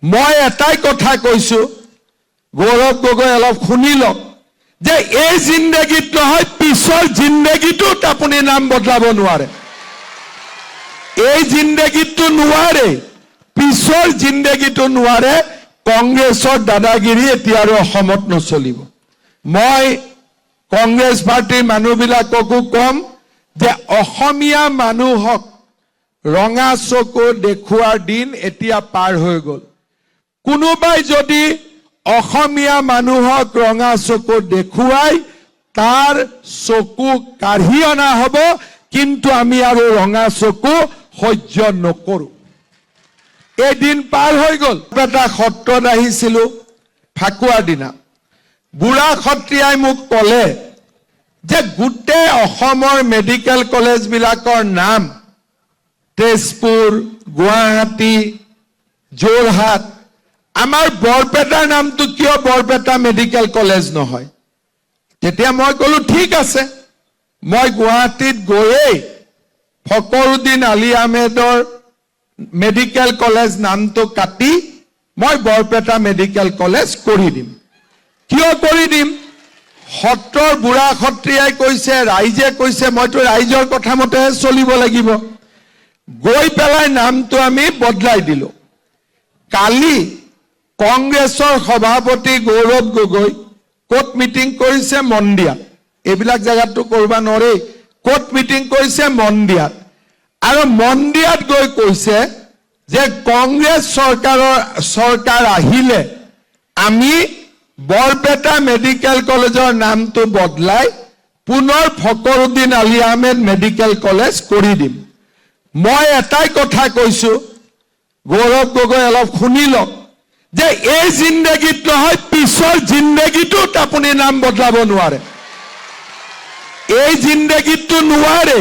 মই এটাই কথা কৈছো, গৌৰৱ গগৈ অলপ শুনি লওক যে এই জিন্দগীত নহয় পিছৰ জিন্দগীটোত আপুনি নাম বদলাব নোৱাৰে। এই জিন্দগীটো নোৱাৰে, পিছৰ জিন্দগীটো নোৱাৰে। কংগ্ৰেছৰ দাদাগিৰি এতিয়া আৰু অসমত নচলিব। মই কংগ্ৰেছ পাৰ্টিৰ মানুহবিলাককো কম যে অসমীয়া মানুহক ৰঙা চকু দেখুৱাৰ দিন এতিয়া পাৰ হৈ গ'ল। কোনোবাই যদি অসমীয়া মানুহক ৰঙা চকু দেখুৱাই তাৰ চকু কাঢ়ি অনা হ'ব, কিন্তু আমি আৰু ৰঙা চকু সহ্য নকৰো। এদিন পাৰ হৈ গ'ল। এটা সত্ৰত আহিছিলো ফাকুৱাৰ দিনা। বুঢ়া সত্ৰীয়াই মোক ক'লে যে গোটেই অসমৰ মেডিকেল কলেজবিলাকৰ নাম তেজপুৰ, গুৱাহাটী, যোৰহাট, আমাৰ বৰপেটাৰ নামটো কিয় বৰপেটা মেডিকেল কলেজ নহয়? তেতিয়া মই ক'লো ঠিক আছে, মই গুৱাহাটীত গৈয়ে ফকৰুদ্দিন আলী আহমেদৰ মেডিকেল কলেজ নামটো কাটি মই বৰপেটা মেডিকেল কলেজ কৰি দিম। কিয় কৰি দিম? সত্ৰৰ বুঢ়া সত্ৰীয়াই কৈছে, ৰাইজে কৈছে, মইতো ৰাইজৰ কথা মতেহে চলিব লাগিব। গৈ পেলাই নামটো আমি বদলাই দিলো। কালি কংগ্ৰেছৰ সভাপতি গৌৰৱ গগৈ ক'ত মিটিং কৰিছে? মন্দিয়াত। এইবিলাক জেগাততো কৰিব নোৱাৰি। ক'ত মিটিং কৰিছে? মন্দিয়াত। আৰু মন্দিয়াত গৈ কৈছে যে কংগ্ৰেছ চৰকাৰ আহিলে আমি বৰপেটা মেডিকেল কলেজৰ নামটো বদলাই পুনৰ ফকৰুদ্দিন আলী আহমেদ মেডিকেল কলেজ কৰি দিম। মই এটাই কথা কৈছো, গৌৰৱ গগৈ অলপ শুনি লওক যে এই জিন্দগীত নহয় পিছৰ জিন্দগীটোত আপুনি নাম বদলাব নোৱাৰে। এই জিন্দগীটো নোৱাৰে,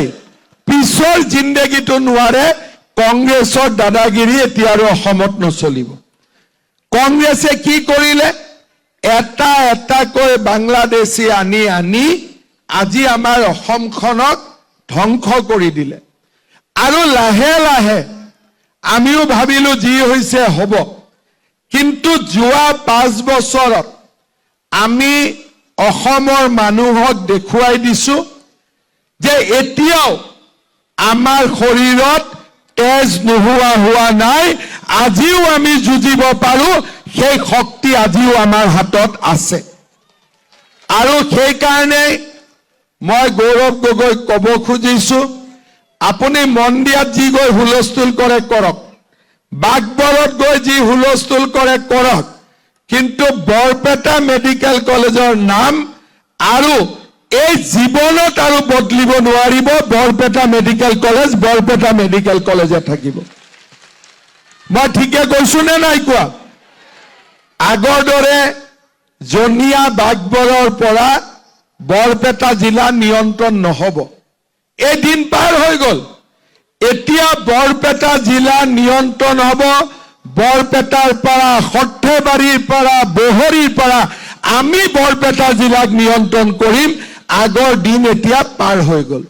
পিছৰ জিন্দগীটো নোৱাৰে। কংগ্ৰেছৰ দাদাগিৰি এতিয়া আৰু অসমত নচলিব। কংগ্ৰেছে কি কৰিলে? এটা এটাকৈ বাংলাদেশী আনি আনি আজি আমাৰ অসমখনক ধ্বংস কৰি দিলে। আৰু লাহে লাহে আমিও ভাবিলো যি হৈছে হ'ব, কিন্তু যোৱা 5 বছৰত আমি অসমৰ মানুহক দেখুৱাই দিছো যে এতিয়াও আমাৰ শৰীৰত তেজ নোহোৱা হোৱা নাই। আজিও আমি যুঁজিব পাৰো, সেই শক্তি আজিও আমাৰ হাতত আছে। আৰু সেইকাৰণে মই গৌৰৱ গগৈক ক'ব খুজিছো, আপুনি মন্দিয়াত যি গৈ হুলস্থুল কৰে কৰক, বাগবৰত গৈ যি হুলস্থুল কৰে কৰক, কিন্তু বৰপেটা মেডিকেল কলেজৰ নাম আৰু এই জীৱনত আৰু বদলিব নোৱাৰিব। Barpeta medical college Barpeta medical কলেজে থাকিব। মই ঠিকে কৈছো নে নাই কোৱা? আগৰ দৰে জনিয়া বাগবৰৰ পৰা বৰপেটা জিলা নিয়ন্ত্ৰণ নহব। এদিন পাৰ হৈ গ'ল। এতিয়া বৰপেটা জিলা নিয়ন্ত্ৰণ হ'ব বৰপেটাৰ পৰা, সৰ্থেবাৰীৰ পৰা, বহৰীৰ পৰা। আমি বৰপেটা জিলাক নিয়ন্ত্ৰণ কৰিম। আগৰ দিন এতিয়া পাৰ হৈ গ'ল।